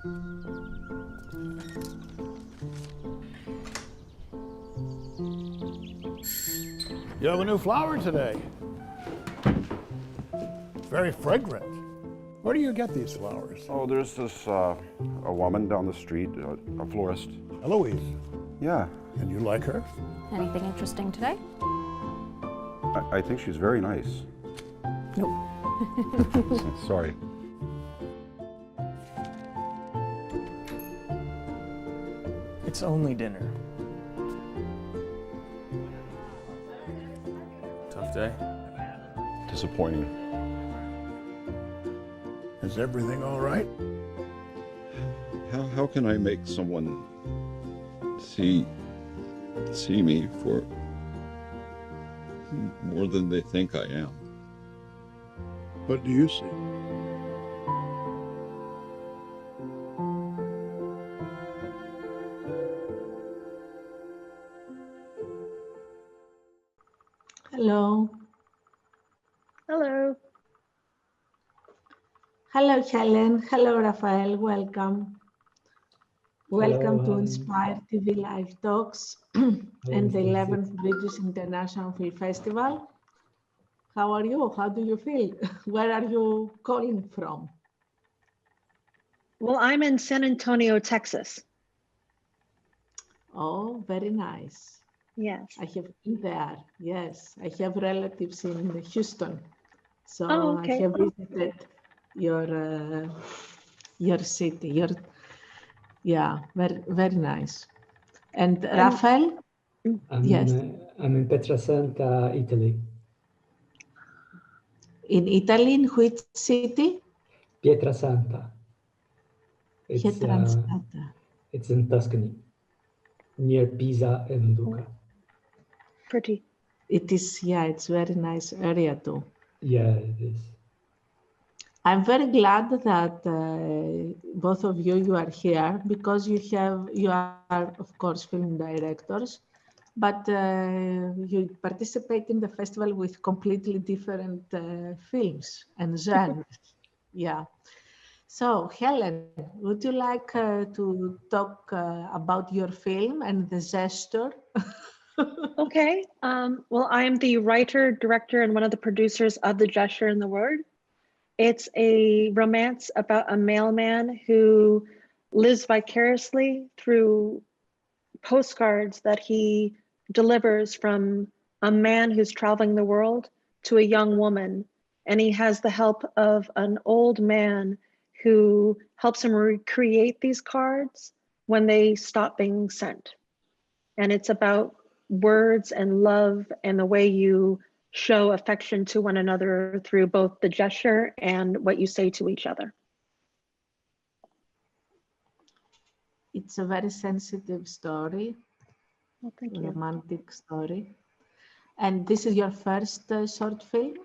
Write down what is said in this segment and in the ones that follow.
You have a new flower today. Very fragrant. Where do you get these flowers? Oh, there's this, a woman down the street, a florist. Eloise. Yeah, And you like her? Anything interesting today? I think she's very nice. Nope. Sorry. It's only dinner. Tough day. Disappointing. Is everything all right? How can I make someone see me for more than they think I am? What do you see? Hello. Hello. Hello, Helen. Hello, Rafael. Welcome. Welcome to Helen. Inspire TV Live Talks and the 11th British International Film Festival. How are you? How do you feel? Where are you calling from? Well, I'm in San Antonio, Texas. Oh, very nice. Yes. I have been there. Yes, I have relatives in Houston. So Oh, okay. I have visited your city. Yeah, very nice. And Rafael? Yes. I'm in Pietrasanta, Italy. In Italy, in which city? Pietrasanta. Pietrasanta. It's in Tuscany, near Pisa and Lucca. Pretty. It is, yeah, it's very nice area too. Yeah, it is. I'm very glad that both of you are here because you are of course film directors, but you participate in the festival with completely different films and genres. Yeah. So Helen, would you like to talk about your film and the gesture? Okay. Well, I am the writer, director, and one of the producers of The Gesture and the Word. It's a romance about a mailman who lives vicariously through postcards that he delivers from a man who's traveling the world to a young woman. And he has the help of an old man who helps him recreate these cards when they stop being sent. And it's about words and love and the way you show affection to one another through both the gesture and what you say to each other. It's a very sensitive story, Well, thank you. romantic story. And this is your first short film?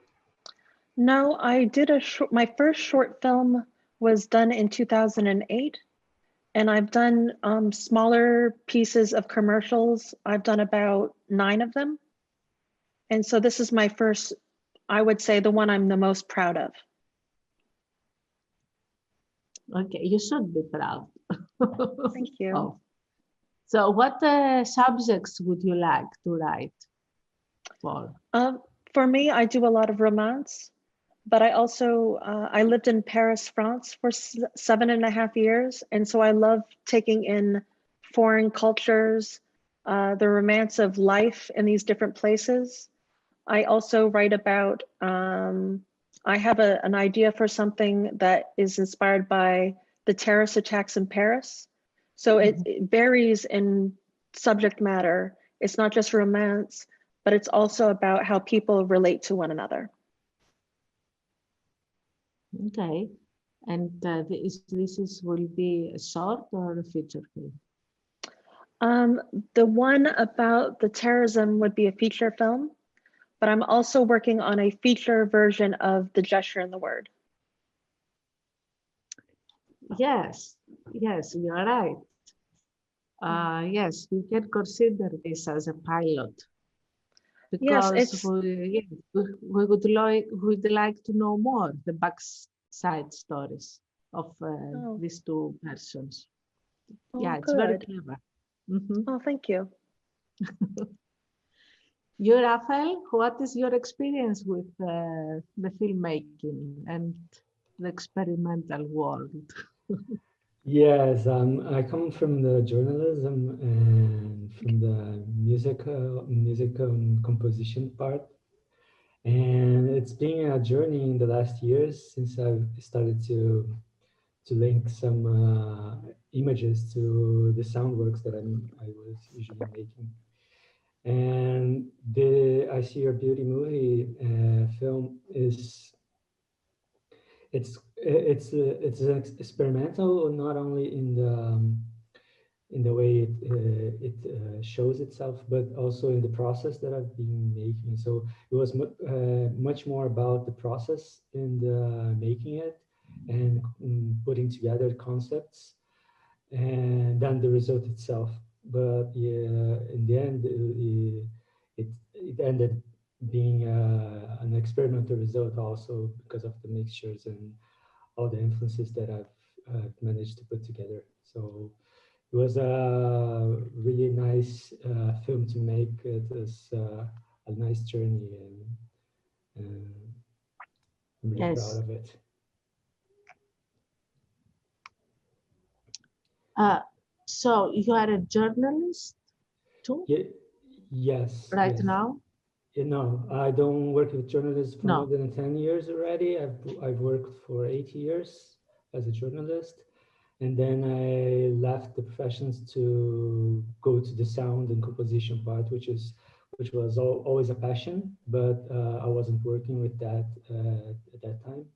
No, I did my first short film was done in 2008. And I've done smaller pieces of commercials. I've done about 9 of them. And so this is my first, I would say, the one I'm the most proud of. Okay, you should be proud. Thank you. Oh. So what subjects would you like to write for? For me, I do a lot of romance, but I also, I lived in Paris, France for 7.5 years. And so I love taking in foreign cultures, the romance of life in these different places. I also write about, I have an idea for something that is inspired by the terrorist attacks in Paris. So it varies in subject matter. It's not just romance, but it's also about how people relate to one another. Okay, and this will be a short or a feature film? The one about the terrorism would be a feature film, but I'm also working on a feature version of The Gesture and the Word. Yes, you're right. Yes, we can consider this as a pilot because Yes, we would like to know more the backside stories. of these two persons. Oh, Yeah, it's very good. clever. Mhm. Oh, thank you. You, Rafael, what is your experience with the filmmaking and the experimental world? Yes, I come from the journalism and from the music composition part. And it's been a journey in the last years since I've started to link some images to the sound works that I was usually making. And the I See Your Beauty movie film is it's an experimental, not only in the way it shows itself, but also in the process that I've been making. So it was much more about the process in the making it and putting together concepts and then the result itself. But yeah, in the end, it ended being an experimental result also because of the mixtures and all the influences that I've managed to put together. So it was a really nice film to make. It was a nice journey, and I'm really proud of it. So you are a journalist too? Yeah, yes. Right yes. now? No, I don't work with journalists for more than 10 years already. I've worked for 8 years as a journalist. And then I left the professions to go to the sound and composition part, which was always a passion, but I wasn't working with that at that time.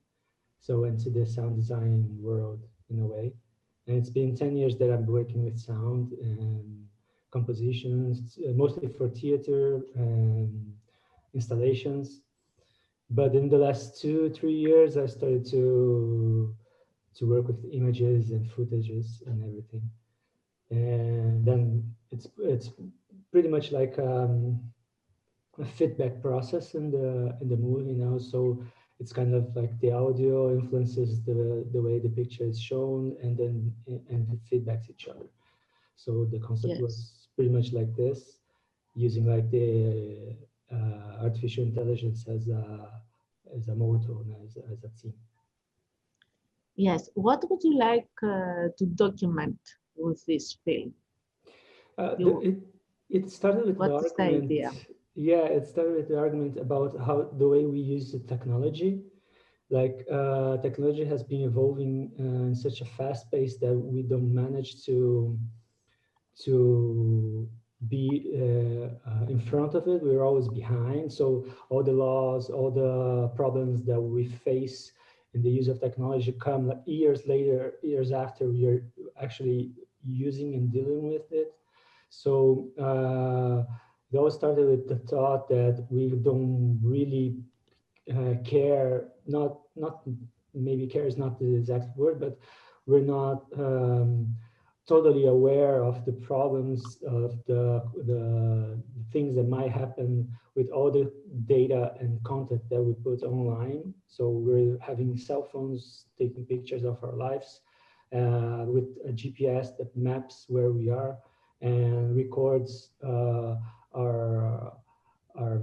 So into the sound design world in a way. And it's been 10 years that I'm working with sound and compositions, mostly for theater and installations. But in the last 2-3 years, I started to work with images and footages and everything. And then it's pretty much like a feedback process in the movie now. So it's kind of like the audio influences the way the picture is shown, and then and it feedbacks each other. So the concept was pretty much like this, using like the artificial intelligence as a motor and as a theme. Yes. What would you like to document with this film? It started with the argument. The idea? Yeah, it started with the argument about how the way we use the technology. Like technology has been evolving in such a fast pace that we don't manage to be in front of it. We're always behind. So all the laws, all the problems that we face in the use of technology come like years later, years after we are actually using and dealing with it. So it all started with the thought that we don't really care, not maybe care is not the exact word, but we're not totally aware of the problems of the things that might happen with all the data and content that we put online. So we're having cell phones taking pictures of our lives with a GPS that maps where we are and records our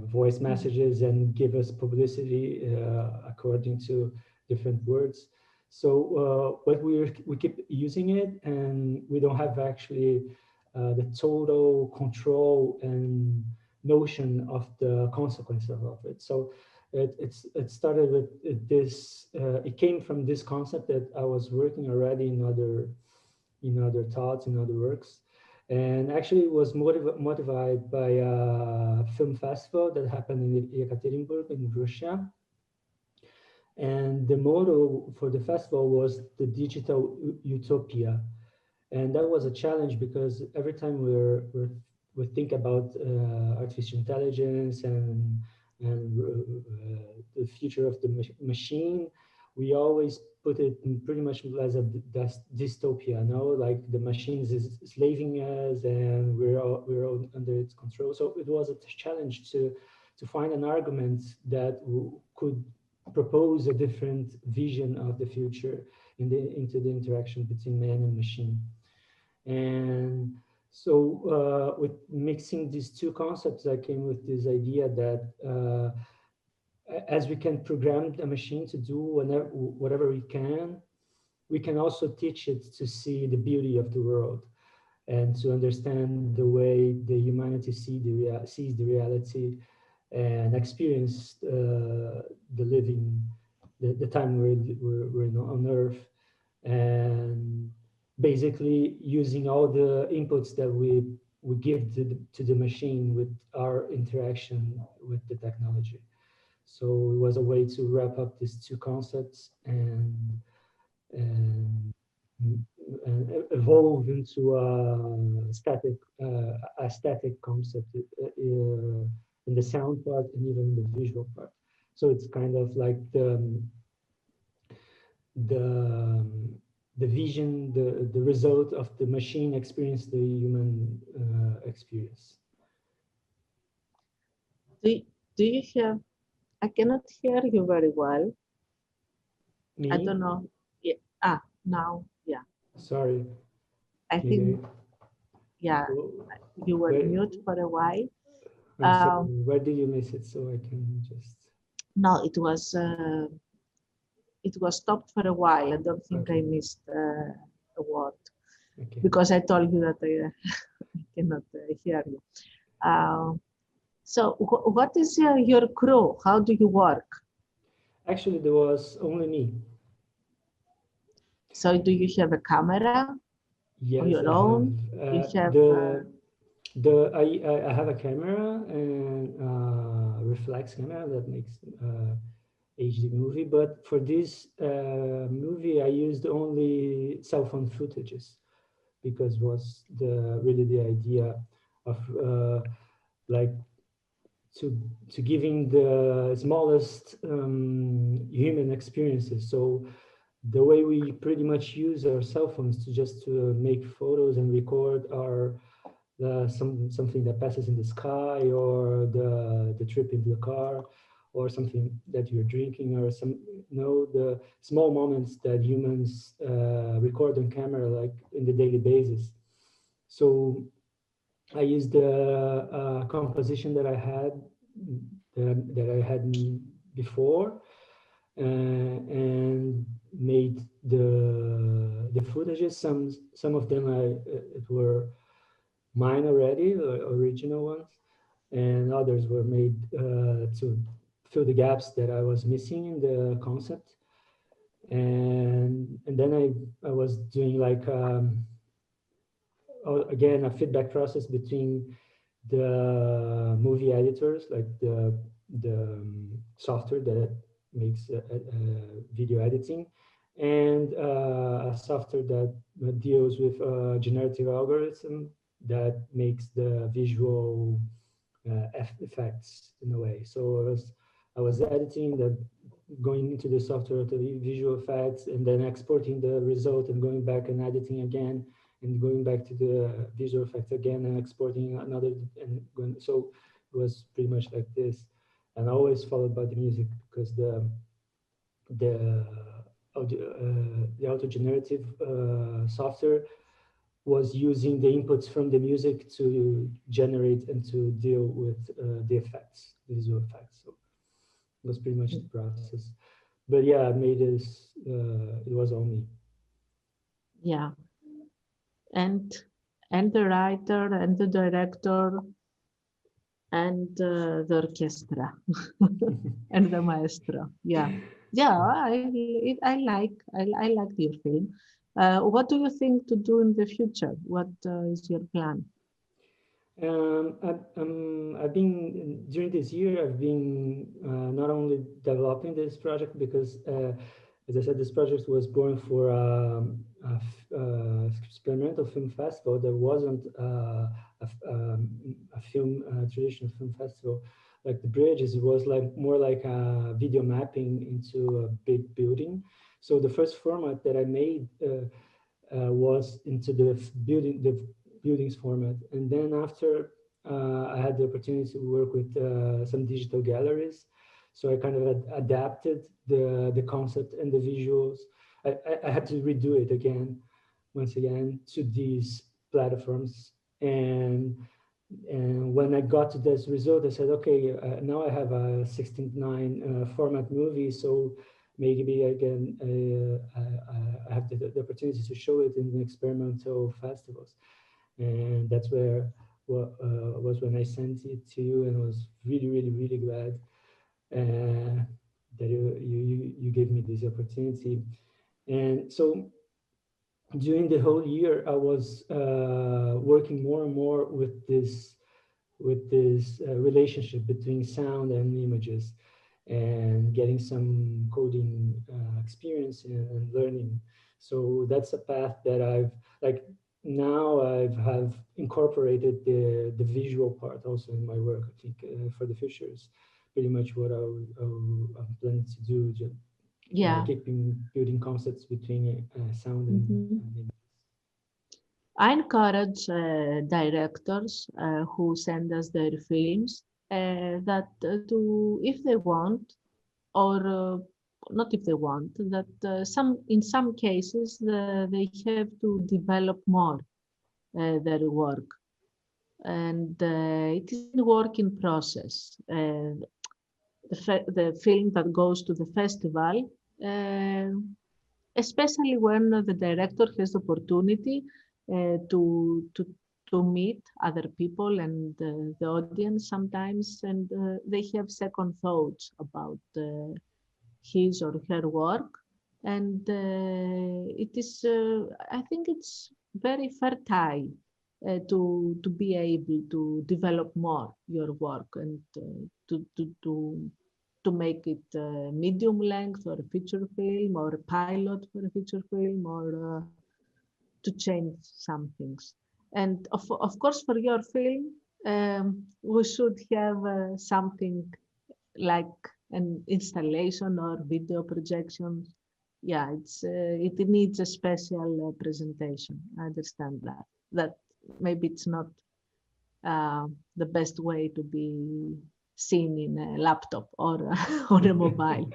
voice messages and give us publicity according to different words. So, but we keep using it, and we don't have actually the total control and notion of the consequences of it. So it started with this. It came from this concept that I was working already in other thoughts, in other works. And actually it was motivated by a film festival that happened in Yekaterinburg in Russia. And the motto for the festival was the digital utopia. And that was a challenge because every time we think about artificial intelligence and the future of the machine, we always put it pretty much as a dystopia, no? Like the machines is slaving us and we're all under its control. So it was a challenge to find an argument that could propose a different vision of the future into the interaction between man and machine. And so with mixing these two concepts, I came with this idea that as we can program the machine to do whatever we can also teach it to see the beauty of the world and to understand the way the humanity sees the reality and experience the living, the time we're on Earth, and basically using all the inputs that we give to the machine with our interaction with the technology. So it was a way to wrap up these two concepts and evolve into a static concept in the sound part and even in the visual part. So it's kind of like the vision, the result of the machine experience, the human experience. Do you have? I cannot hear you very well. Me? I don't know. Yeah. Now, yeah. Sorry. I think, yeah, you were mute for a while. Where did you miss it so I can just? No, it was stopped for a while. I don't think I missed a word because I told you that I cannot hear you. So what is your crew? How do you work? Actually, there was only me. So do you have a camera? Yes, on your own? You have I have a camera and reflex camera that makes HD movie, but for this movie I used only cell phone footages because was really the idea of like to giving the smallest human experiences. So the way we pretty much use our cell phones to make photos and record our something that passes in the sky, or the trip in the car, or something that you're drinking, or the small moments that humans record on camera, like in the daily basis. So I used the composition that I had before, and made the footages. Some of them it were mine already, original ones, and others were made to fill the gaps that I was missing in the concept. And then I was doing like again a feedback process between the movie editors, like the software that makes video editing, and a software that deals with generative algorithm that makes the visual effects in a way. So I was editing that, going into the software to the visual effects, and then exporting the result and going back and editing again, and going back to the visual effects again and exporting another, and going. So it was pretty much like this, and always followed by the music, because the auto-generative software was using the inputs from the music to generate and to deal with the effects, the visual effects. So it was pretty much the process. But yeah, I made this, it was all me. Yeah. And the writer and the director and the orchestra and the maestro. Yeah. Yeah, I like your film. What do you think to do in the future? What is your plan? I've been, during this year, I've been not only developing this project, because as I said, this project was born for a experimental film festival. There wasn't a traditional film festival like the Bridges. It was like more like a video mapping into a big building. So the first format that I made was into the buildings format, and then after I had the opportunity to work with some digital galleries. So I kind of adapted the concept and the visuals I had to redo it again, once again, to these platforms. And when I got to this result, I said, okay, now I have a 16:9 format movie, so maybe again I have the opportunity to show it in experimental festivals. And that's where was when I sent it to you, and I was really glad that you gave me this opportunity. And so during the whole year, I was working more and more with this relationship between sound and images, and getting some coding experience and learning. So that's a path that I've now have incorporated the visual part also in my work. I think for the future is pretty much what I'm planning to do. Yeah. Keeping building concepts between sound and images. I encourage directors who send us their films that if they want, or not if they want, that in some cases they have to develop more their work, and it is a work in process. The film that goes to the festival, especially when the director has the opportunity to meet other people and the audience sometimes, and they have second thoughts about his or her work. And it is, I think it's very fertile to be able to develop more your work and to make it medium length or a feature film or a pilot for a feature film, or to change some things. And of course, for your film, we should have something like an installation or video projection. Yeah, it needs a special presentation. I understand that maybe it's not the best way to be seen in a laptop or on a mobile.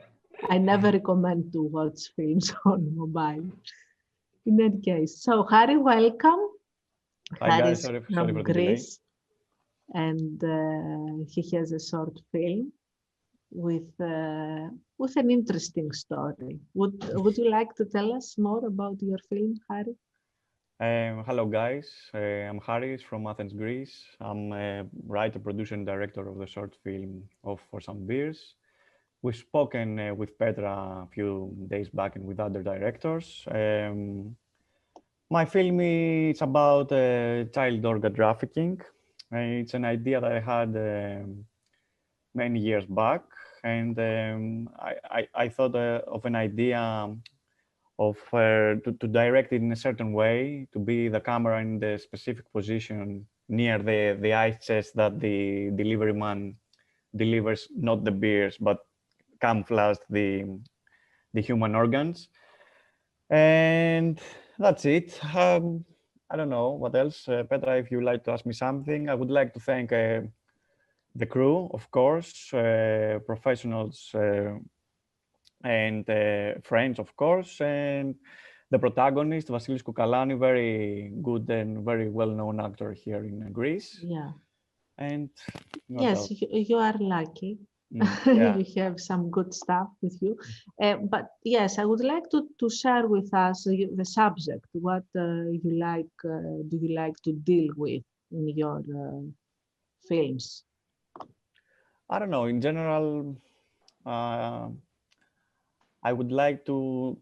I never recommend to watch films on mobile. In any case, so Harry, welcome. Hi guys, sorry for the delay. Greece, and he has a short film with an interesting story. Would you like to tell us more about your film, Harry? Hello guys, I'm Harry from Athens, Greece. I'm a writer, producer, and director of the short film of For Some Beers. We've spoken with Petra a few days back and with other directors. My film is about child organ trafficking. It's an idea that I had many years back, and I thought of an idea of to direct it in a certain way, to be the camera in the specific position near the ice chest that the delivery man delivers, not the beers, but camouflaged the human organs. And that's it. I don't know what else. Petra, if you'd like to ask me something, I would like to thank the crew, of course, professionals and friends, of course, and the protagonist, Vasilis Koukalani, very good and very well-known actor here in Greece. Yeah. And yes, you are lucky. Yeah. You have some good stuff with you. But yes, I would like to share with us the subject. What do you like to deal with in your films? I don't know. In general, I would like to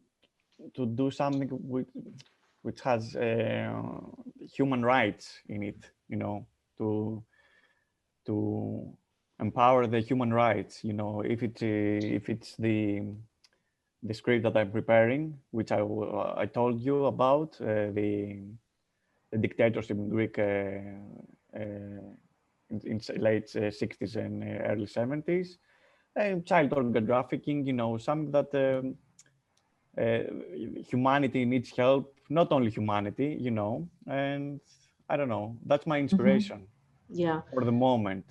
do something which has human rights in it. You know, to empower the human rights. You know, if it's the script that I'm preparing, which I told you about, the dictatorship in Greek in late 60s and early 70s, child organ trafficking. You know, something that humanity needs help. Not only humanity, you know, and I don't know. That's my inspiration. Yeah. For the moment.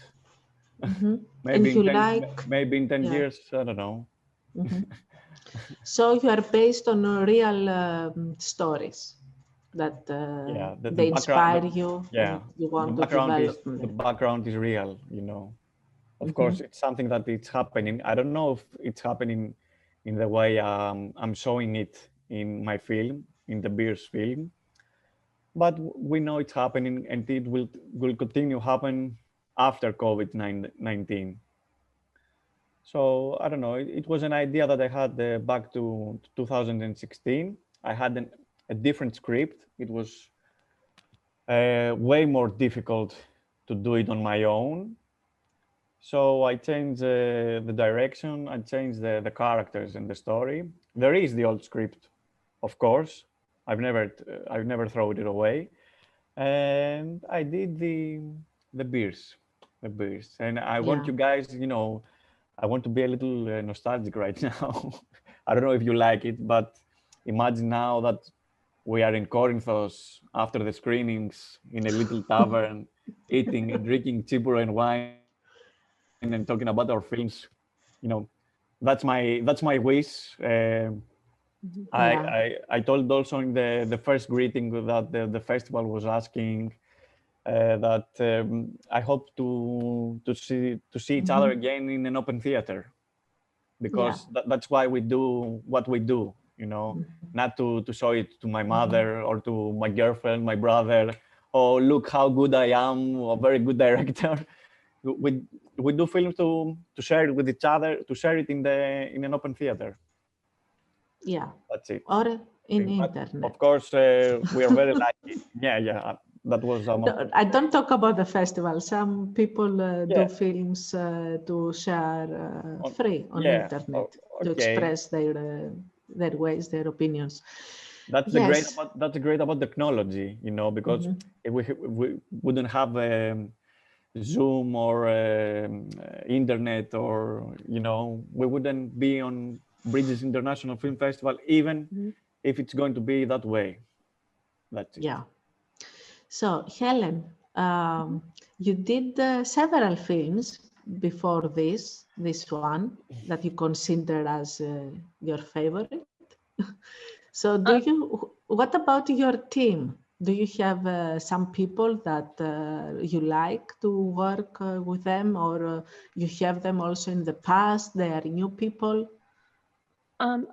Mm-hmm. Maybe in 10 years, I don't know. So you are based on real stories that they inspire you. Yeah, and you want the to develop the them. background is real, you know. Of course, it's something that it's happening. I don't know if it's happening in the way I'm showing it in my film, in the Beers film, but we know it's happening, and it will continue happen after COVID-19. So I don't know. It was an idea that I had back to 2016. I had a different script. It was way more difficult to do it on my own. So I changed the direction. I changed the characters and the story. There is the old script, of course. I've never thrown it away, and I did the beers, and I want you guys, you know, I want to be a little nostalgic right now. I don't know if you like it, but imagine now that we are in Corinthos after the screenings in a little tavern, eating and drinking 𝘂𝗶𝗄𝗃 and wine and talking about our films. You know, that's my wish. I told also in the first greeting that the festival was asking that I hope to see each other again in an open theater, because that's why we do what we do, you know, not to show it to my mother or to my girlfriend, my brother. Oh, look how good I am, a very good director. We do films to share it with each other, to share it in an open theater. Yeah. That's it. Or in But internet. of course, we are very lucky. Yeah. That was. I don't talk about the festival. Some people do films to share free on internet to express their ways, their opinions. That's the great about technology, you know, because if we wouldn't have Zoom or internet, or you know, we wouldn't be on Bridges International Film Festival, even if it's going to be that way. That's it. Yeah. So Helen, you did several films before this one that you consider as your favorite. So what about your team? Do you have some people that you like to work with them, or you have them also in the past? They are new people?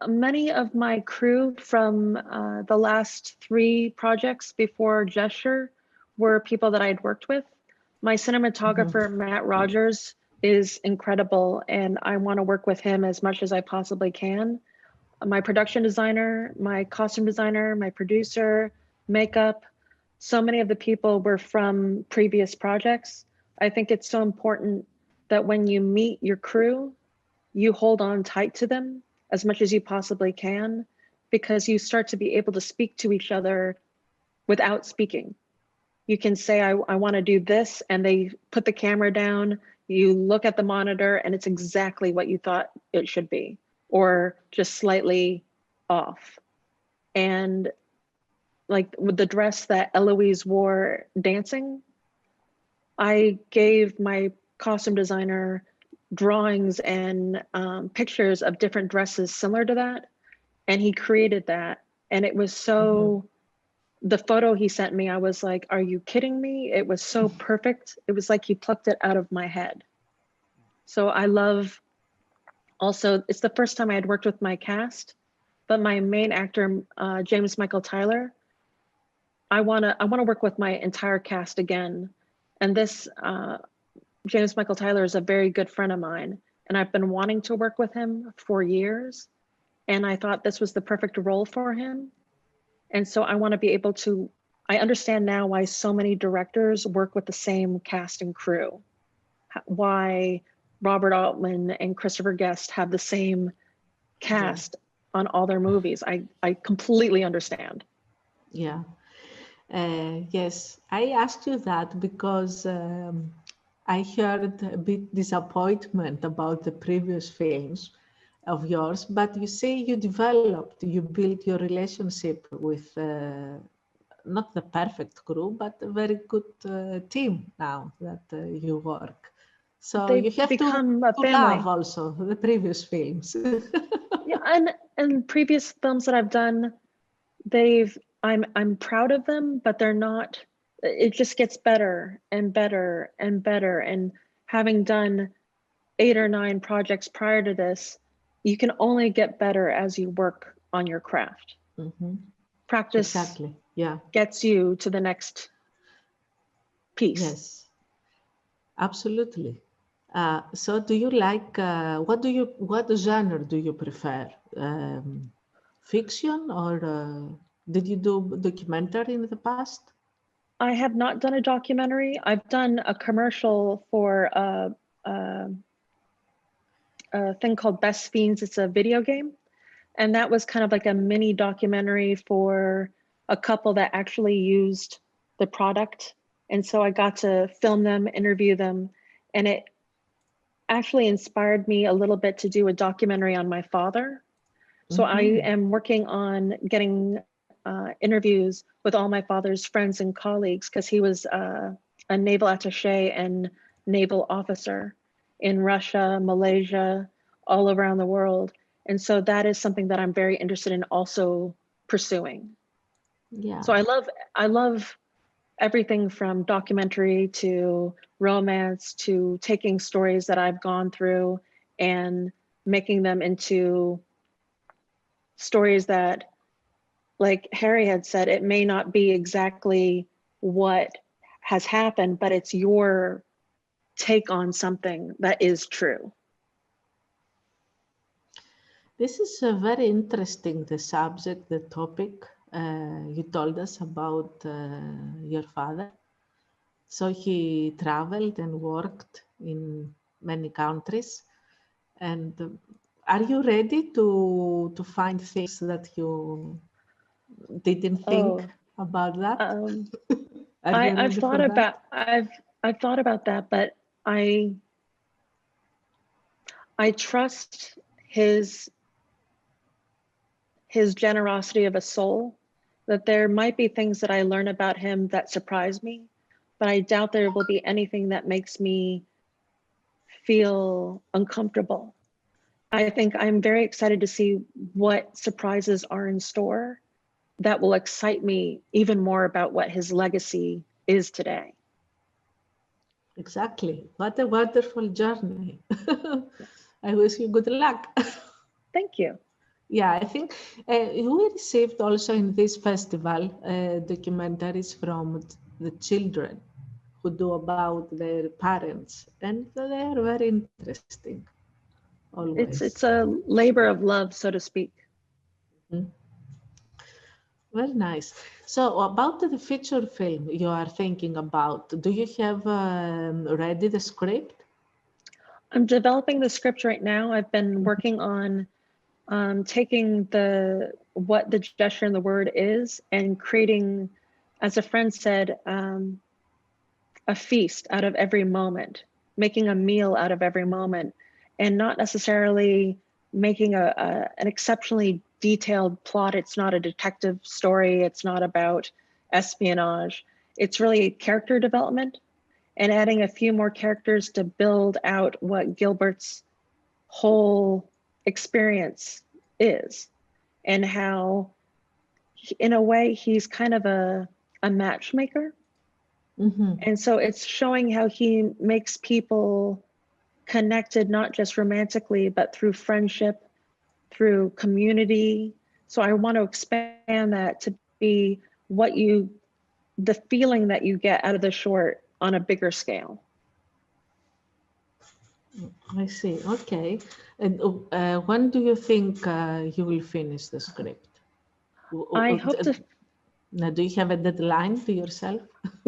Many of my crew from the last 3 projects before 𝘂𝗄𝘄𝗃 were people that I'd worked with. My cinematographer, Matt Rogers, is incredible, and I want to work with him as much as I possibly can. My production designer, my costume designer, my producer, makeup, so many of the people were from previous projects. I think it's so important that when you meet your crew, you hold on tight to them as much as you possibly can, because you start to be able to speak to each other without speaking. You can say, I want to do this, and they put the camera down, you look at the monitor, and it's exactly what you thought it should be, or just slightly off. And like with the dress that Eloise wore dancing, I gave my costume designer drawings and pictures of different dresses similar to that, and he created that. And it was so, the photo he sent me, I was like, are you kidding me? It was so perfect. It was like he plucked it out of my head. So I love, also, it's the first time I had worked with my cast, but my main actor, James Michael Tyler, I wanna work with my entire cast again. And this, James Michael Tyler is a very good friend of mine, and I've been wanting to work with him for years. And I thought this was the perfect role for him. And so I want to be able to, I understand now why so many directors work with the same cast and crew. Why Robert Altman and Christopher Guest have the same cast on all their movies. I completely understand. Yeah. Yes, I asked you that because I heard a bit disappointment about the previous films of yours, but you say you built your relationship with not the perfect crew, but a very good team now that you work. So you have to love also the previous films. Yeah, and previous films that I've done, I'm proud of them, but they're not, it just gets better and better and better. And having done 8 or 9 projects prior to this, you can only get better as you work on your craft. Practice Exactly. Yeah. gets you to the next piece. Yes. Absolutely. So do you like, what genre do you prefer? Fiction, or did you do documentary in the past? I have not done a documentary. I've done a commercial for a thing called Best Fiends. It's a video game. And that was kind of like a mini documentary for a couple that actually used the product. And so I got to film them, interview them, and it actually inspired me a little bit to do a documentary on my father. So I am working on getting interviews with all my father's friends and colleagues, because he was a naval attaché and naval officer in Russia, Malaysia, all around the world. And so that is something that I'm very interested in also pursuing. Yeah. So I love everything from documentary to romance to taking stories that I've gone through and making them into stories that, like Harry had said, it may not be exactly what has happened, but it's your take on something that is true. This is very interesting, the subject, the topic. You told us about your father. So he traveled and worked in many countries. And are you ready to find things that you didn't think about that? I've thought about that, but I trust his generosity of a soul, that there might be things that I learn about him that surprise me, but I doubt there will be anything that makes me feel uncomfortable. I think I'm very excited to see what surprises are in store that will excite me even more about what his legacy is today. Exactly. What a wonderful journey. I wish you good luck. Thank you. Yeah, I think we received also in this festival documentaries from the children who do about their parents, and they are very interesting. Always. It's a labor of love, so to speak. Very nice. So about the feature film you are thinking about, do you have ready the script? I'm developing the script right now. I've been working on taking what the gesture and the word is and creating, as a friend said, a feast out of every moment, making a meal out of every moment, and not necessarily making an exceptionally detailed plot. It's not a detective story. It's not about espionage. It's really character development and adding a few more characters to build out what Gilbert's whole experience is, and how, in a way, he's kind of a matchmaker. And so it's showing how he makes people connected, not just romantically, but through friendship, through community. So I want to expand that to be the feeling that you get out of the short on a bigger scale. I see. Okay. And when do you think you will finish the script? I hope to. Now, do you have a deadline to yourself?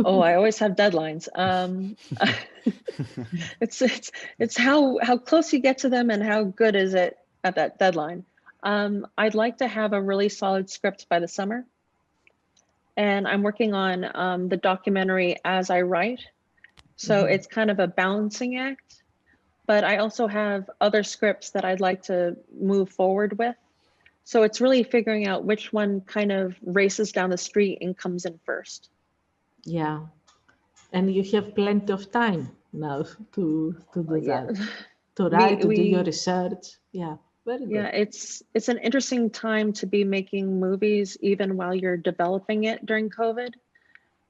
Oh, I always have deadlines. It's how close you get to them and how good is it at that deadline. I'd like to have a really solid script by the summer. And I'm working on the documentary as I write. So it's kind of a balancing act, but I also have other scripts that I'd like to move forward with. So it's really figuring out which one kind of races down the street and comes in first. Yeah. And you have plenty of time now to do that, to write, to do your research. Yeah. Very good. Yeah, it's an interesting time to be making movies even while you're developing it during COVID.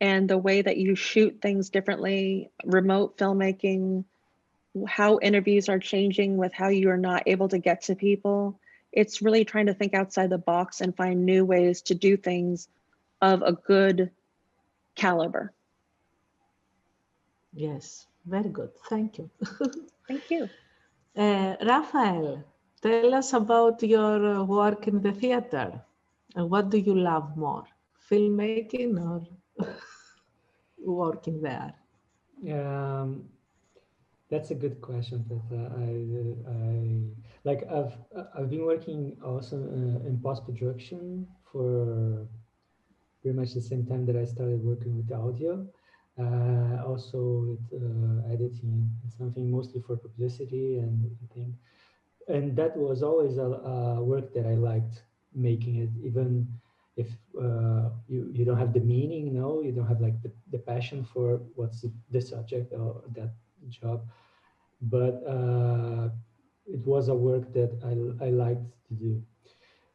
And the way that you shoot things differently, remote filmmaking, how interviews are changing with how you are not able to get to people. It's really trying to think outside the box and find new ways to do things of a good caliber. Yes, very good. Thank you. Thank you. Rafael, tell us about your work in the theater. And what do you love more, filmmaking or working there? That's a good question, Petra. I've been working also in post-production for pretty much the same time that I started working with audio. Also with editing, something mostly for publicity and things. And that was always a work that I liked making it, even if you don't have the meaning, no, you don't have like the passion for what's the subject or that job, but it was a work that I liked to do.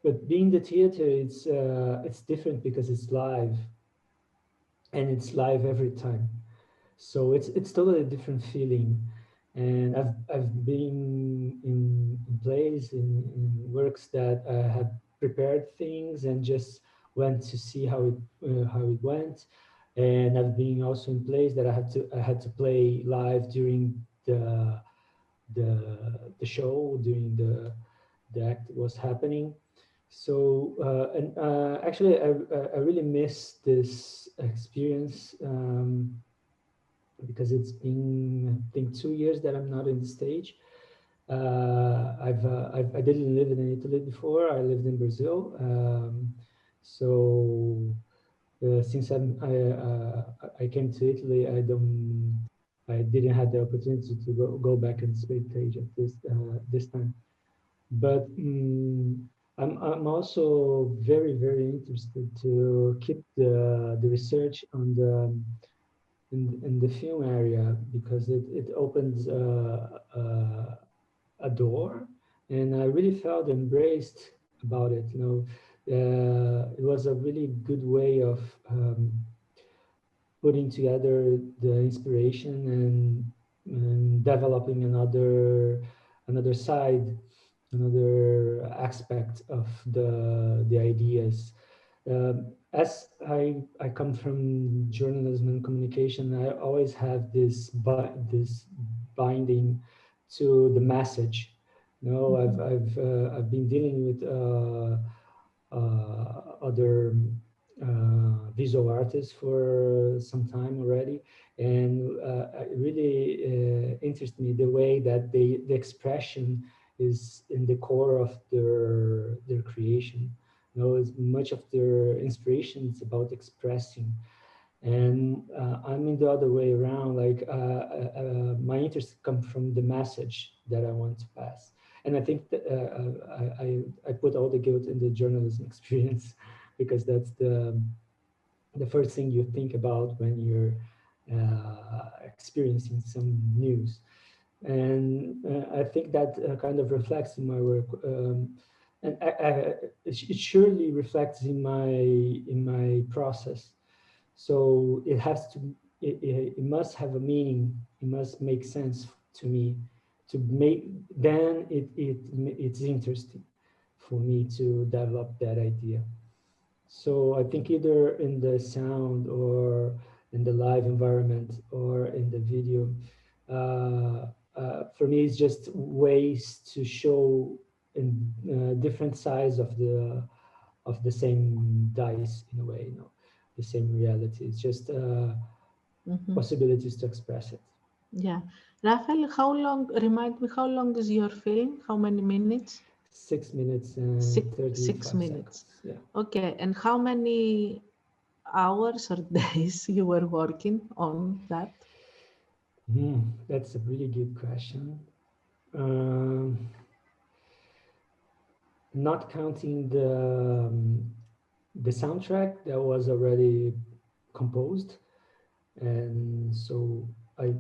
But being the theater, it's different because it's live, and it's live every time, so it's totally different feeling. And I've been in plays, in works that have prepared things and just went to see how it went. And I've been also in plays that I had to play live during the show, during the act was happening. So actually I really miss this experience. Because it's been, I think, 2 years that I'm not in the stage. I didn't live in Italy before. I lived in Brazil. Since I came to Italy, I didn't have the opportunity to go back and stage at this time. But I'm also very, very interested to keep the research on in the film area, because it opens a door, and I really felt embraced about it. It was a really good way of putting together the inspiration and developing another side, another aspect of the ideas. As I come from journalism and communication, I always have this binding to the message. I've been dealing with other visual artists for some time already, and it really interests me the way that the expression is in the core of their creation. Much of their inspiration is about expressing, and I'm in the other way around. Like my interest comes from the message that I want to pass, and I think that I put all the guilt in the journalism experience, because that's the first thing you think about when you're experiencing some news, and I think that kind of reflects in my work. And it surely reflects in my process. So it has to, it must have a meaning. It must make sense to me to make. Then it's interesting for me to develop that idea. So I think either in the sound or in the live environment or in the video, for me it's just ways to show in different sides of the same dice, in a way, the same reality. It's just possibilities to express it. Yeah. Rafael, remind me, how long is your film? How many minutes? 6 minutes and 6 minutes. seconds. Yeah. Okay. And how many hours or days you were working on that? That's a really good question. Not counting the soundtrack that was already composed, and so I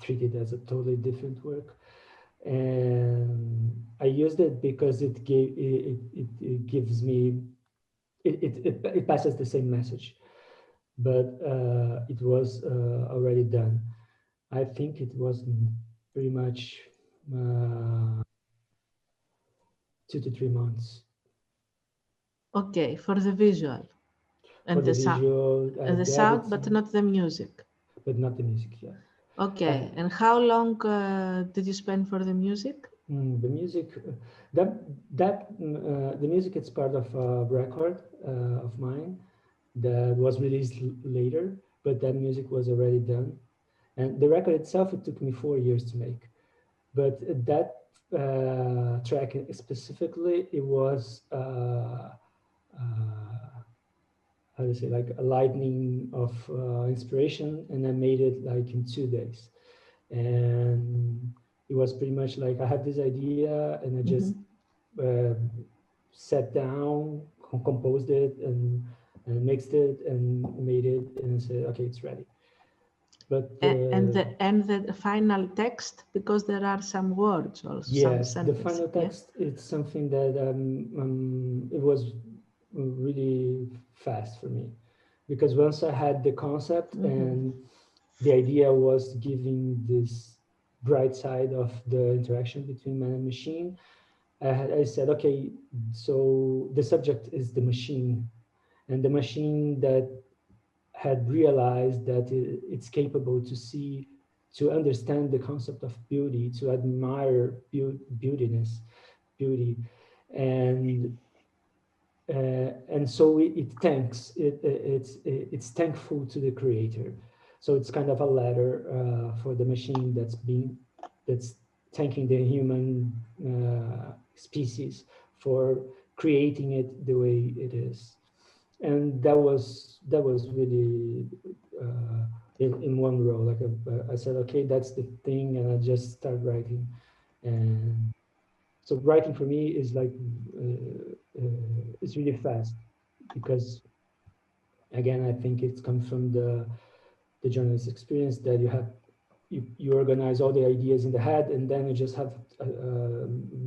treat it as a totally different work. and I used it because it gives me, it passes the same message, but it was already done. I think it was pretty much 2 to 3 months. Okay, for the visual and For the visual, and the sound, but not the music. But not the music, yeah. Okay, and how long did you spend for the music? The music, the music is part of a record of mine that was released later, but that music was already done. And the record itself, it took me 4 years to make. But that track specifically, it was, how to say, like a lightning of inspiration, and I made it like in 2 days. And it was pretty much like I had this idea, and I just sat down, composed it, and mixed it, and made it, and said, okay, it's ready. But and the final text, because there are some words also. Yes, the final text, it's something that it was really fast for me, because once I had the concept and the idea was giving this bright side of the interaction between man and machine, I said, okay, so the subject is the machine, and the machine that had realized that it's capable to see, to understand the concept of beauty, to admire beauty, and so it's thankful to the creator. So it's kind of a letter for the machine that's thanking the human species for creating it the way it is. And that was really in one row. Like I said, okay, that's the thing, and I just started writing. And so writing for me is like it's really fast, because again, I think it comes from the journalist experience that you organize all the ideas in the head, and then you just have a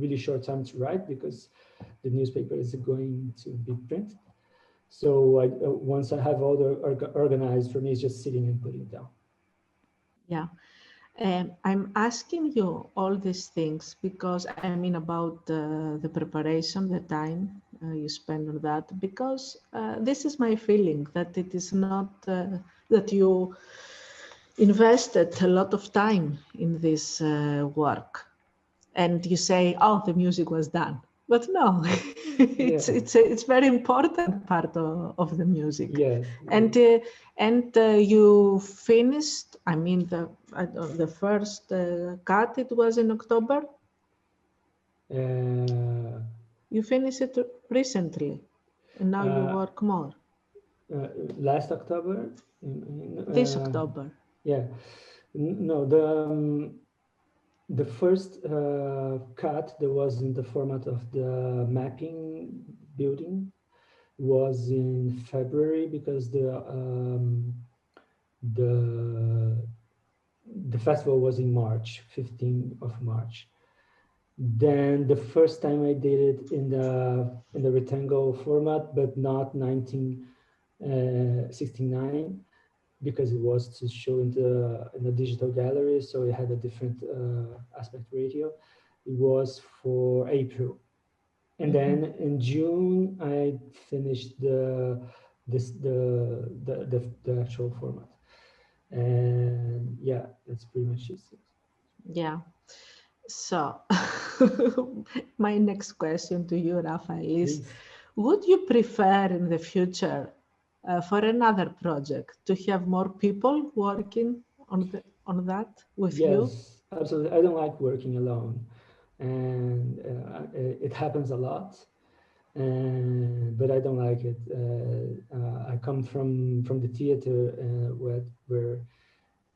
really short time to write, because the newspaper is going to be printed. So once I have all the organized, for me, it's just sitting and putting it down. Yeah. I'm asking you all these things because I mean about the preparation, the time you spend on that, because this is my feeling that it is not that you invested a lot of time in this work, and you say, oh, the music was done. But no, it's very important part of the music. Yes. And you finished. I mean, the first cut, it was in October. You finished it recently, and now you work more. Last October. This October. Yeah. No, the first cut that was in the format of the mapping building was in February, because the festival was in March, 15th of March. Then the first time I did it in the rectangle format, but not 1969. Because it was to show in the digital gallery, so it had a different aspect ratio. It was for April, and then in June I finished the actual format, and yeah, that's pretty much it. Yeah. So my next question to you, Rafael, is: would you prefer in the future for another project to have more people working on that with you? Yes, absolutely. I don't like working alone, and it happens a lot, but I don't like it. I come from the theater where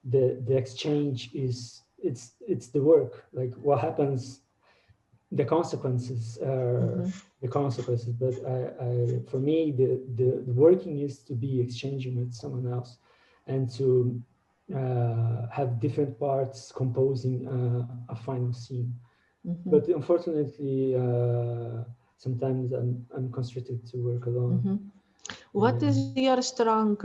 the exchange is it's the work. Like what happens, the consequences are the consequences. But for me, the working is to be exchanging with someone else, and to have different parts composing a final scene. But unfortunately, sometimes I'm constricted to work alone. What is your strength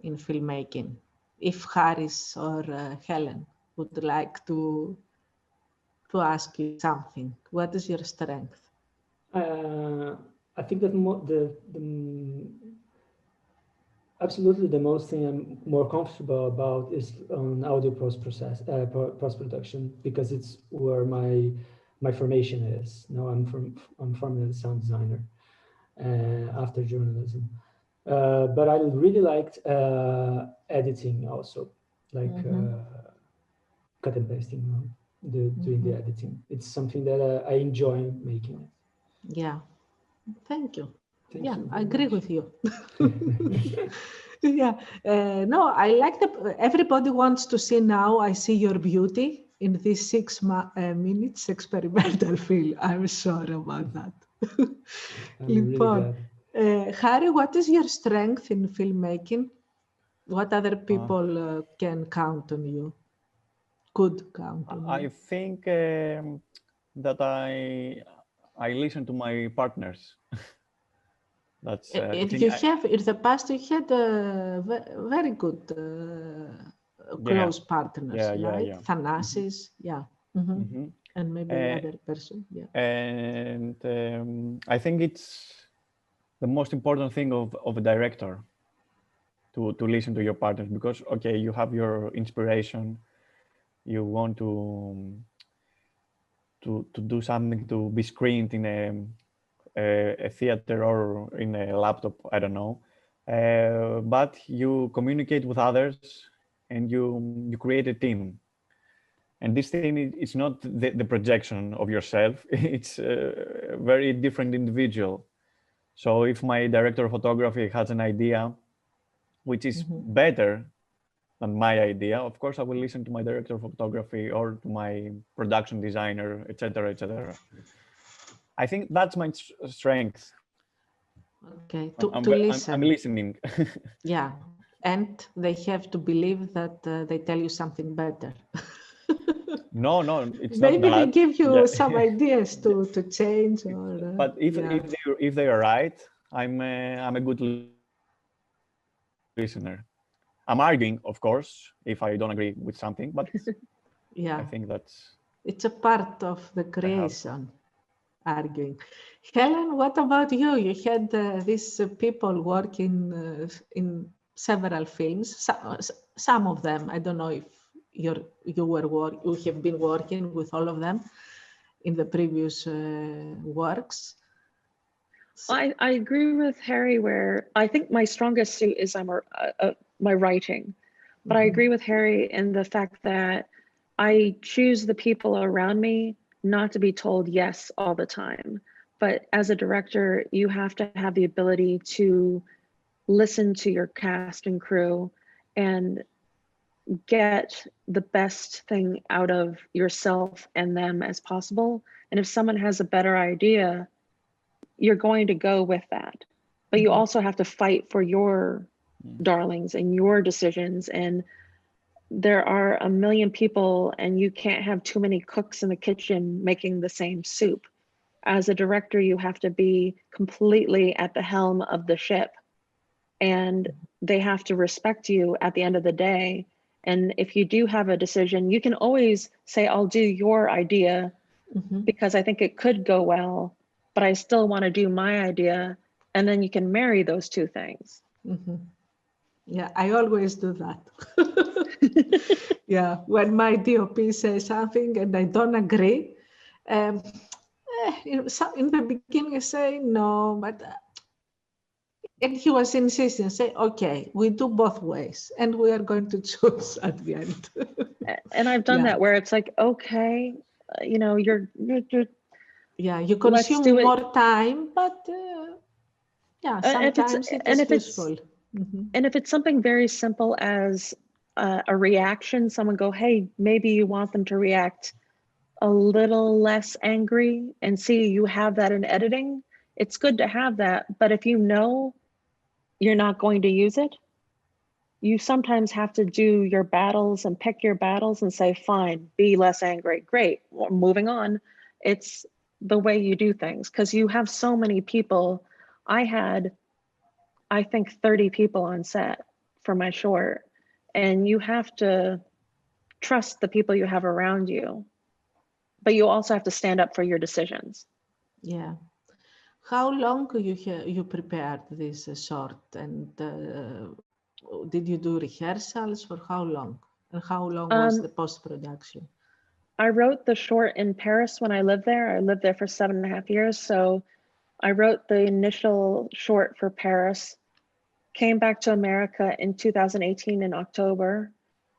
in filmmaking? If Haris or Helen would like to ask you something, what is your strength? I think that absolutely the most thing I'm more comfortable about is on audio post-production, because it's where my formation is. No, I'm from a sound designer after journalism. But I really liked editing also, like cut and pasting, doing the editing. It's something that I enjoy making it. Yeah, thank you. Thank you very I agree much. with you. Yeah, no, I like everybody wants to see now. I see your beauty in this 6 minutes experimental film. I'm sorry about that. I'm really glad. Harry, what is your strength in filmmaking? What other people can count on you? Could count on you? I think that I listen to my partners. That's in the past you had very good close partners, right? Thanasis, and maybe another person, And I think it's the most important thing of a director to listen to your partners, because okay, you have your inspiration, you want to do something to be screened in a theater or in a laptop, I don't know, but you communicate with others and you create a team. And this thing is not the projection of yourself, it's a very different individual. So if my director of photography has an idea which is better than my idea, of course I will listen to my director of photography or to my production designer, etc., etc. I think that's my strength. Okay, to listen. I'm listening. Yeah, and they have to believe that they tell you something better. No, it's maybe not that. They give you some ideas to change. Or, but if they are right, I'm a good listener. I'm arguing, of course, if I don't agree with something, but I think it's a part of the creation. Arguing. Helen, what about you? You had these people working in several films. Some of them, I don't know if you have been working with all of them in the previous works. I agree with Harry, where I think my strongest suit is my writing, but I agree with Harry in the fact that I choose the people around me not to be told yes all the time. But as a director, you have to have the ability to listen to your cast and crew and get the best thing out of yourself and them as possible. And if someone has a better idea, you're going to go with that. But you also have to fight for your darlings and your decisions. And there are a million people and you can't have too many cooks in the kitchen making the same soup. As a director, you have to be completely at the helm of the ship, and they have to respect you at the end of the day. And if you do have a decision, you can always say, I'll do your idea because I think it could go well, but I still want to do my idea. And then you can marry those two things. Yeah, I always do that. Yeah, when my DOP says something and I don't agree, in the beginning I say no, but and he was insisting, say, okay, we do both ways and we are going to choose at the end. And I've done that where it's like, okay, you're you consume more time, but sometimes it's useful. And if it's something very simple as a reaction, someone go, hey, maybe you want them to react a little less angry, and see you have that in editing, it's good to have that. But if you know you're not going to use it, you sometimes have to do your battles and pick your battles and say, fine, be less angry. Great, well, moving on. It's the way you do things because you have so many people. I had, I think, 30 people on set for my short, and you have to trust the people you have around you, but you also have to stand up for your decisions. Yeah. How long you prepared this short, and did you do rehearsals for how long? And how long was the post-production? I wrote the short in Paris when I lived there. I lived there for 7.5 years. So I wrote the initial short for Paris, came back to America in 2018 in October.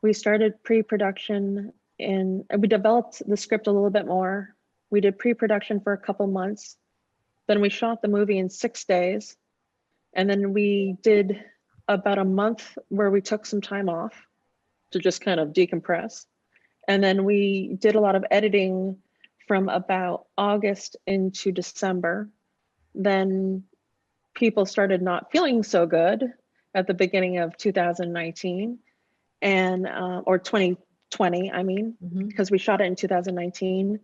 We started pre-production we developed the script a little bit more. We did pre-production for a couple months. Then we shot the movie in 6 days. And then we did about a month where we took some time off to just kind of decompress. And then we did a lot of editing from about August into December. Then people started not feeling so good at the beginning of 2019 and or 2020, I mean, because we shot it in 2019.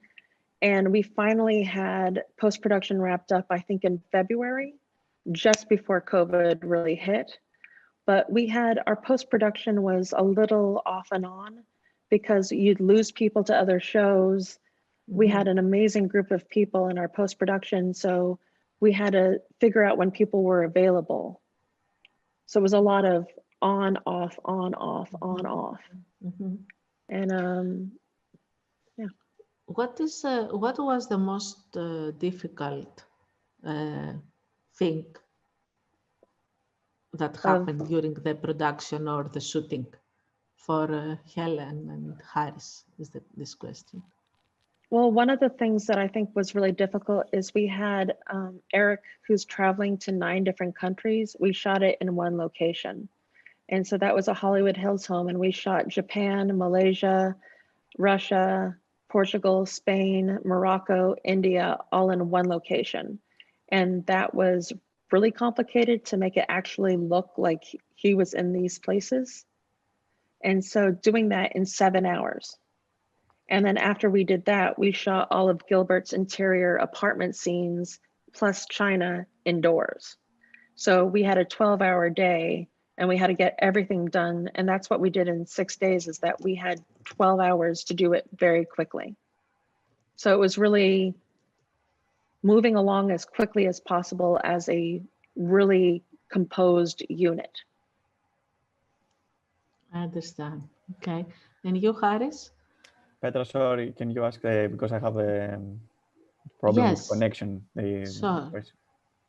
And we finally had post-production wrapped up, I think in February, just before COVID really hit. But we had, our post-production was a little off and on because you'd lose people to other shows. We had an amazing group of people in our post-production, so we had to figure out when people were available. So it was a lot of on, off, on, off, on, off. And yeah. What was the most difficult thing that happened during the production or the shooting for Helen and Harris? Is this question? Well, one of the things that I think was really difficult is we had Eric, who's traveling to 9 different countries. We shot it in one location. And so that was a Hollywood Hills home, and we shot Japan, Malaysia, Russia, Portugal, Spain, Morocco, India, all in one location. And that was really complicated to make it actually look like he was in these places. And so doing that in 7 hours. And then after we did that, we shot all of Gilbert's interior apartment scenes plus China indoors. So we had a 12-hour day and we had to get everything done. And that's what we did in 6 days, is that we had 12 hours to do it very quickly. So it was really moving along as quickly as possible as a really composed unit. I understand. Okay. And you, Harris? Petra, sorry, can you ask, because I have a problem with connection. Sure.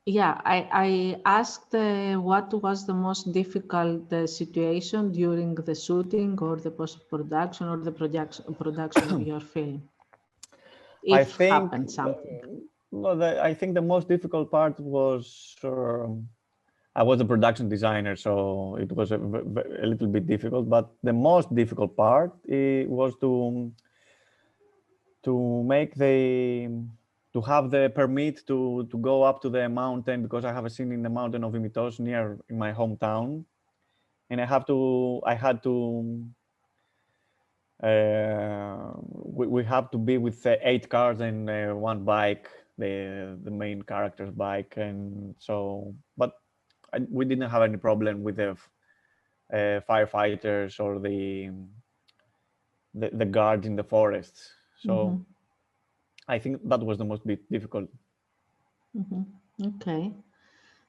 Yeah, I asked what was the most difficult situation during the shooting or the post-production or the production of your film? If happened something. Well, I think the most difficult part was, I was a production designer, so it was a little bit difficult, but the most difficult part was to have the permit to go up to the mountain, because I have a scene in the mountain of 𝘂𝗍𝗄 near in my hometown, and we have to be with 8 cars and 1 bike, the main character's bike, and so, but we didn't have any problem with the firefighters or the guards in the forests. So I think that was the most difficult. Okay.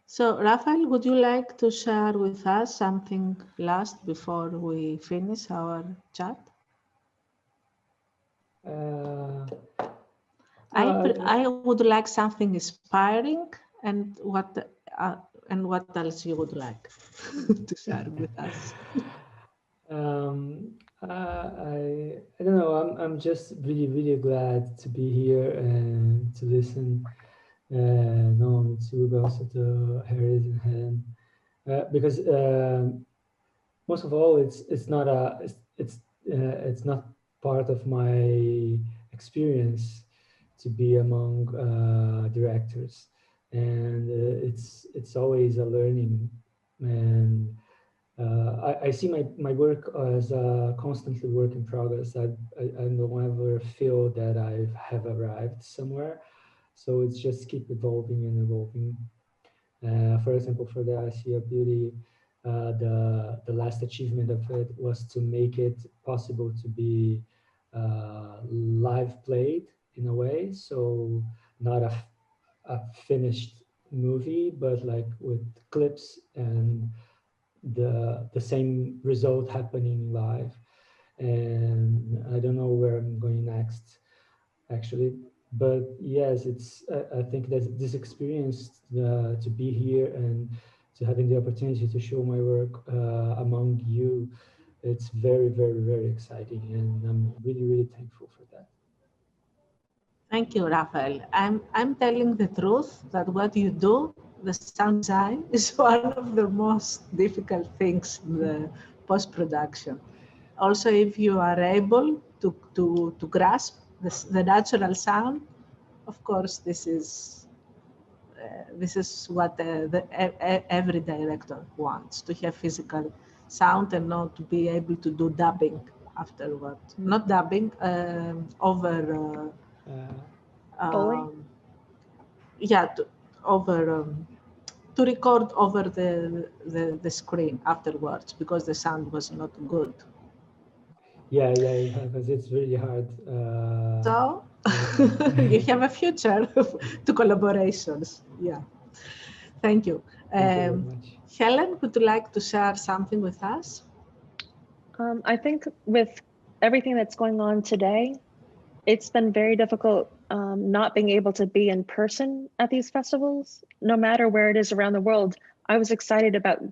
So Rafael, would you like to share with us something last before we finish our chat? I would like something inspiring, and what else you would like to share with us? I don't know. I'm just really glad to be here and to listen. To also to Harris and Helen, because most of all, it's not part of my experience to be among directors, and it's always a learning, and I see my work as a constantly work in progress. I don't ever feel that I have arrived somewhere. So it's just keep evolving and evolving. For example, for the I See a Beauty, the last achievement of it was to make it possible to be live played in a way. So not a finished movie, but like with clips and the same result happening live. And I don't know where I'm going next, actually. But yes, I think that this experience to be here and to having the opportunity to show my work among you, it's very, very, very exciting. And I'm really, really thankful for that. Thank you, Rafael. I'm telling the truth that what you do, the sound design, is one of the most difficult things in the post-production. Also, if you are able to grasp the natural sound, of course, this is what every director wants, to have physical sound and not to be able to do dubbing afterward. Not dubbing, over... yeah, to record over the screen afterwards, because the sound was not good. Yeah, it happens. It's really hard. So you have a future to collaborations. Yeah. Thank you. Thank you very much. Helen, would you like to share something with us? I think with everything that's going on today, it's been very difficult not being able to be in person at these festivals. No matter where it is around the world, I was excited about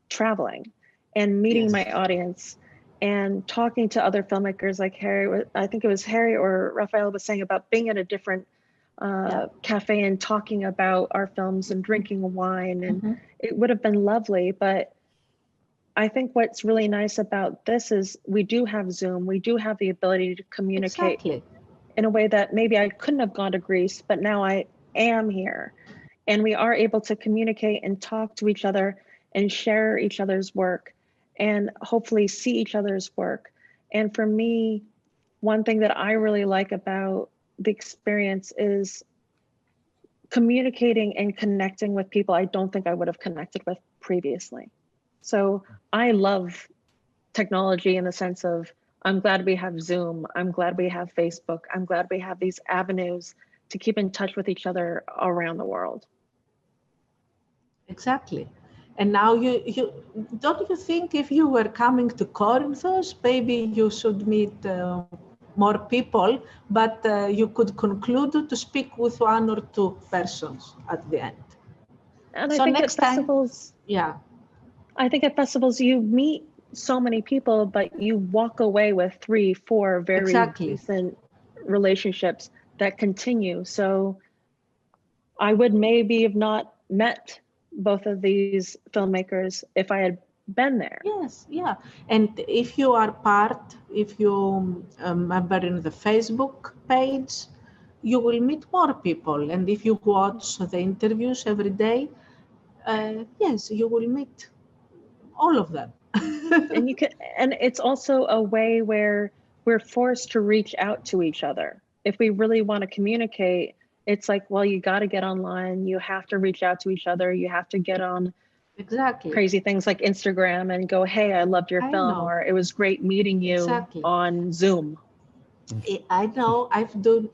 traveling and meeting my audience and talking to other filmmakers like Harry. I think it was Harry or Rafael was saying about being at a different cafe and talking about our films and drinking wine. And it would have been lovely, but I think what's really nice about this is we do have Zoom. We do have the ability to communicate in a way that maybe I couldn't have gone to Greece, but now I am here. And we are able to communicate and talk to each other and share each other's work and hopefully see each other's work. And for me, one thing that I really like about the experience is communicating and connecting with people I don't think I would have connected with previously. So I love technology in the sense of, I'm glad we have Zoom. I'm glad we have Facebook. I'm glad we have these avenues to keep in touch with each other around the world. Exactly. And now you don't you think if you were coming to Corinthos, maybe you should meet more people, but you could conclude to speak with one or two persons at the end. And so I think next at festivals, I think at festivals you meet so many people, but you walk away with 3-4 very decent relationships that continue. So I would maybe have not met both of these filmmakers if I had been there. Yes, yeah. And if you are if you member in the Facebook page, you will meet more people. And if you watch the interviews every day, yes, you will meet all of them. And you can, and it's also a way where we're forced to reach out to each other. If we really want to communicate, it's like, well, you got to get online. You have to reach out to each other. You have to get on crazy things like Instagram and go, hey, I loved your film, or it was great meeting you on Zoom. I know. I do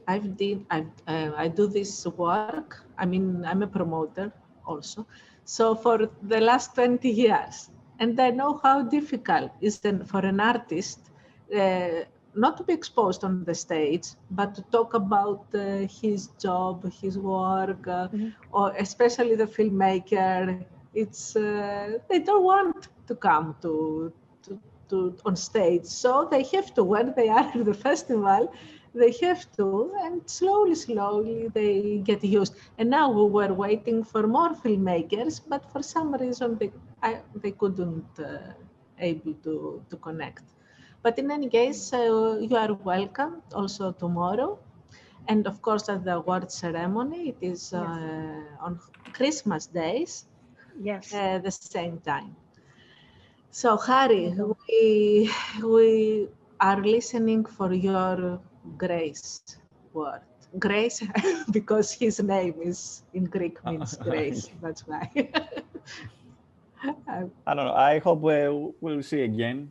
this work. I mean, I'm a promoter also. So for the last 20 years, and I know how difficult it is for an artist not to be exposed on the stage, but to talk about his job, his work, or especially the filmmaker. It's they don't want to come to on stage, so they have to. When they are at the festival, they have to, and slowly they get used. And now we were waiting for more filmmakers, but for some reason they couldn't able to connect. But in any case, you are welcome also tomorrow. And of course, at the award ceremony, it is on Christmas days, the same time. So, Harry, we are listening for your grace word. Grace, because his name is in Greek means grace. That's why. I don't know. I hope we'll see again,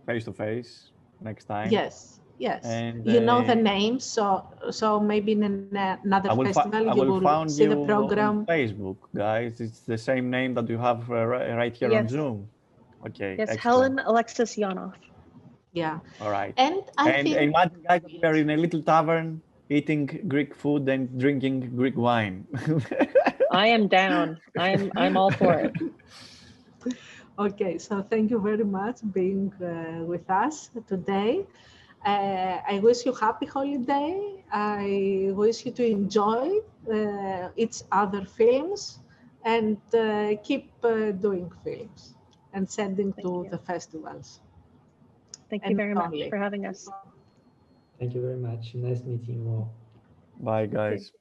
face to face, next time. Yes, yes. And you know the name, so maybe in another festival you will see the program. On Facebook, guys. It's the same name that you have right here on Zoom. Okay. Yes, excellent. Helen, Alexis, Yonov. Yeah. All right. And I think imagine, guys, we are in a little tavern eating Greek food and drinking Greek wine. I am down. I'm all for it. Okay, so thank you very much being with us today. I wish you happy holiday. I wish you to enjoy each other films and keep doing films and sending to the festivals. Thank you very much for having us. Thank you very much. Nice meeting you all. Bye, guys.